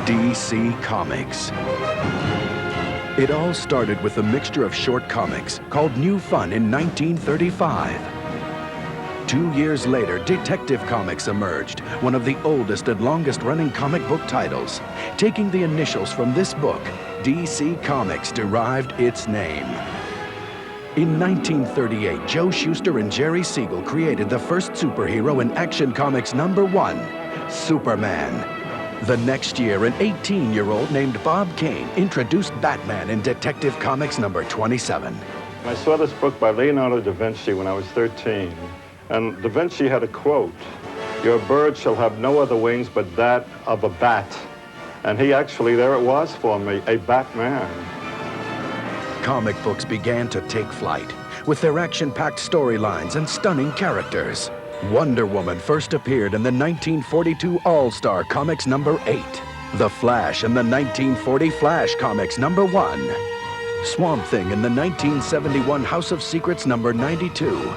DC Comics. It all started with a mixture of short comics called New Fun in 1935. 2 years later, Detective Comics emerged, one of the oldest and longest-running comic book titles. Taking the initials from this book, DC Comics derived its name. In 1938, Joe Shuster and Jerry Siegel created the first superhero in Action Comics #1, Superman. The next year, an 18-year-old named Bob Kane introduced Batman in Detective Comics #27. I saw this book by Leonardo da Vinci when I was 13, and da Vinci had a quote, "Your bird shall have no other wings but that of a bat." And he actually, there it was for me, a Batman. Comic books began to take flight, with their action-packed storylines and stunning characters. Wonder Woman first appeared in the 1942 All-Star Comics #8. The Flash in the 1940 Flash Comics #1. Swamp Thing in the 1971 House of Secrets #92.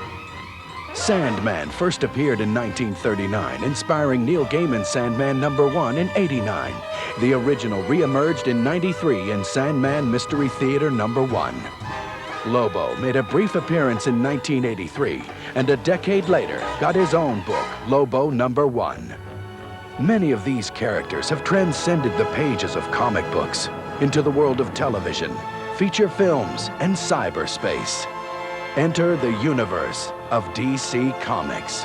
Sandman first appeared in 1939, inspiring Neil Gaiman's Sandman #1 in '89. The original re-emerged in '93 in Sandman Mystery Theater #1. Lobo made a brief appearance in 1983, and a decade later got his own book, Lobo #1. Many of these characters have transcended the pages of comic books into the world of television, feature films, and cyberspace. Enter the universe of DC Comics.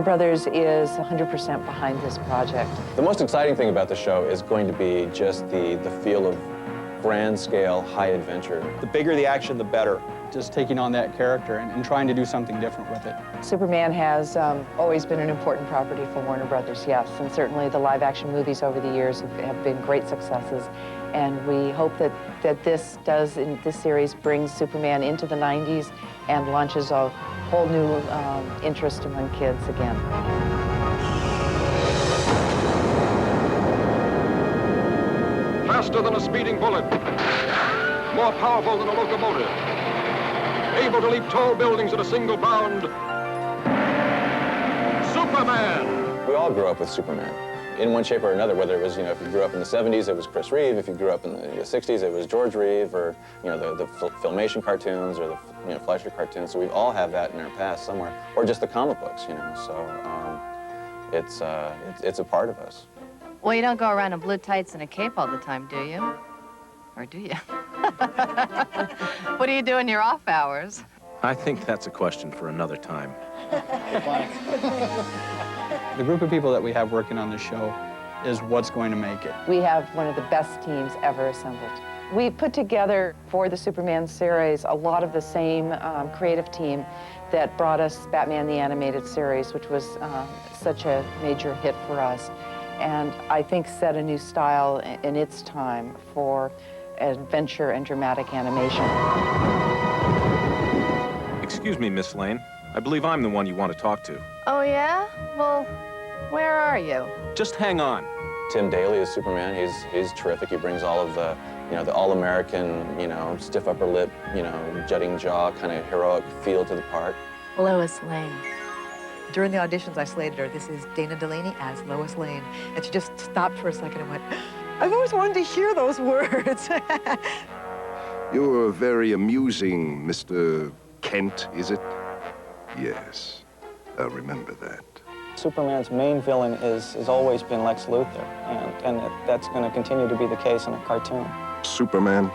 Warner Brothers is 100% behind this project. The most exciting thing about the show is going to be just the feel of grand scale, high adventure. The bigger the action, the better. Just taking on that character and trying to do something different with it. Superman has always been an important property for Warner Brothers, yes, and certainly the live-action movies over the years have been great successes, and we hope that this series brings Superman into the 90s and launches a whole new interest among kids again. Faster than a speeding bullet, more powerful than a locomotive, able to leap tall buildings at a single bound. Superman! We all grew up with Superman in one shape or another, whether it was, if you grew up in the 70s, it was Chris Reeve. If you grew up in the 60s, it was George Reeve, or, the Filmation cartoons, or the, Fleischer cartoons. So we all have that in our past somewhere, or just the comic books, So it's a part of us. Well, you don't go around in blue tights and a cape all the time, do you? Or do you? What do you do in your off hours? I think that's a question for another time. The group of people that we have working on this show is what's going to make it. We have one of the best teams ever assembled. We put together for the Superman series a lot of the same creative team that brought us Batman the Animated Series, which was such a major hit for us, and I think set a new style in its time for adventure and dramatic animation. Excuse me, Miss Lane. I believe I'm the one you want to talk to. Oh, yeah? Well, where are you? Just hang on. Tim Daly is Superman. He's terrific. He brings all of the, the all-American, stiff upper lip, jutting jaw, kind of heroic feel to the part. Lois Lane. During the auditions, I slated her. This is Dana Delaney as Lois Lane. And she just stopped for a second and went, I've always wanted to hear those words. You're very amusing, Mr. Kent, is it? Yes, I'll remember that. Superman's main villain has always been Lex Luthor, and that's going to continue to be the case in a cartoon. Superman,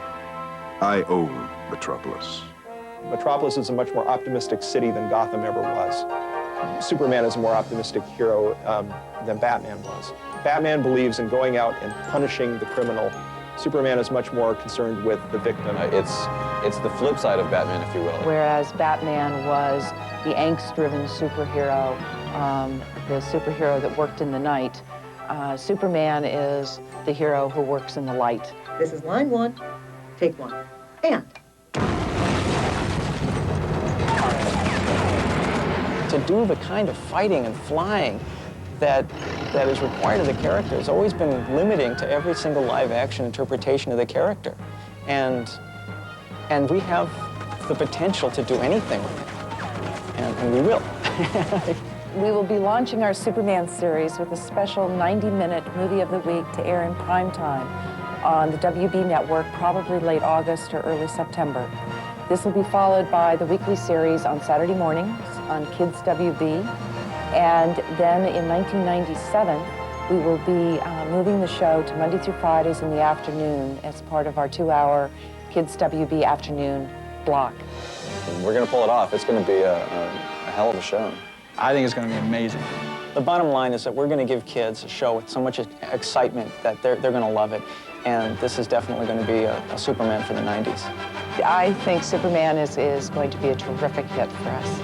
I own Metropolis. Metropolis is a much more optimistic city than Gotham ever was. Superman is a more optimistic hero than Batman was. Batman believes in going out and punishing the criminal. Superman is much more concerned with the victim. It's the flip side of Batman, if you will. Whereas Batman was the angst-driven superhero, the superhero that worked in the night, Superman is the hero who works in the light. This is line one, take one, and. To do the kind of fighting and flying that is required of the character has always been limiting to every single live-action interpretation of the character. And we have the potential to do anything with it, and we will. We will be launching our Superman series with a special 90-minute movie of the week to air in prime time on the WB network, probably late August or early September. This will be followed by the weekly series on Saturday mornings on Kids WB. And then in 1997, we will be moving the show to Monday through Fridays in the afternoon as part of our 2-hour Kids WB afternoon block. We're going to pull it off. It's going to be a hell of a show. I think it's going to be amazing. The bottom line is that we're going to give kids a show with so much excitement that they're going to love it. And this is definitely going to be a Superman for the 90s. I think Superman is going to be a terrific hit for us.